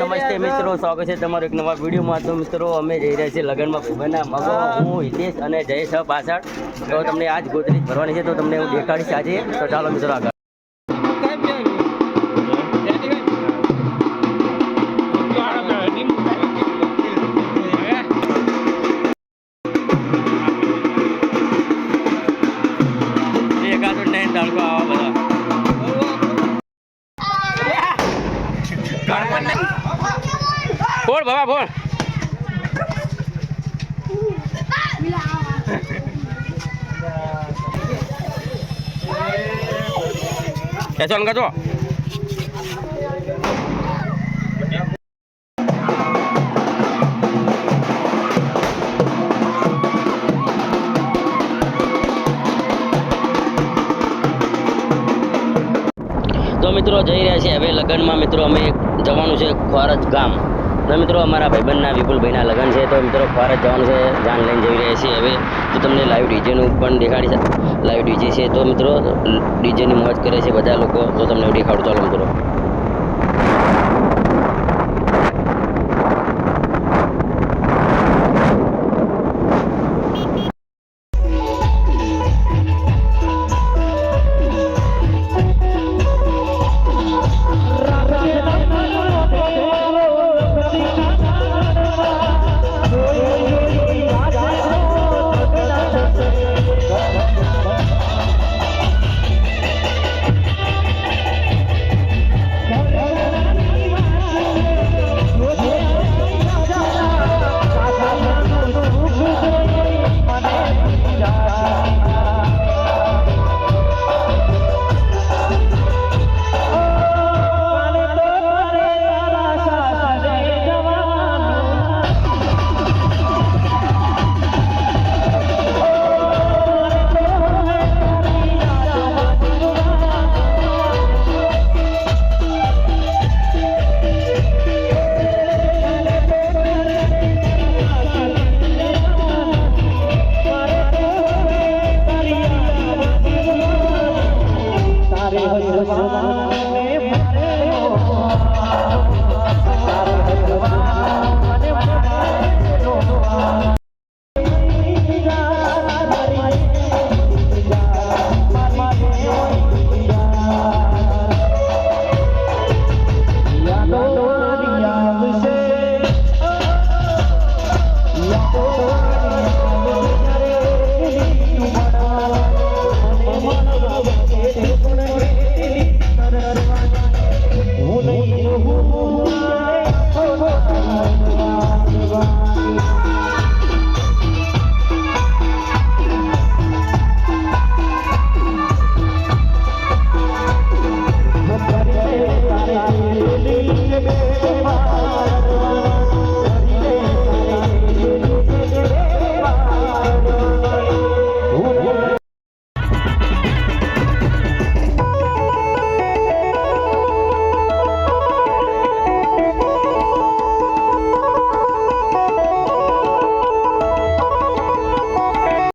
નમસ્તે મિત્રો, સ્વાગત છે તમારો એક નવા વિડીયોમાં. તો મિત્રો અમે જઈ રહ્યા છીએ લગ્નમાં ભાઈબંધના મગો, હું હિતેશ અને જયેશ પાછળ. તો તમને આજ ગોદરી ભરવાની છે તો તમને હું દેખાડીશ આજે. તો ચાલો મિત્રો આગળ. બોલ બાબા બોલ. કેસો અંગા તો મિત્રો જઈ રહ્યા છે હવે લગ્નમાં. મિત્રો અમે જવાનું છે ખોરજ ગામ. તો મિત્રો અમારા ભાઈબંધના વિપુલભાઈના લગ્ન છે. તો મિત્રો ખોરજ જવાનું છે, જાન લઈને જઈ રહ્યા છીએ હવે. તો તમને લાઈવ ડીજેનું પણ દેખાડી, લાઈવ ડીજે છે. તો મિત્રો ડીજેની મોજ કરે છે બધા લોકો. તો તમને દેખાડું, ચાલો મિત્રો.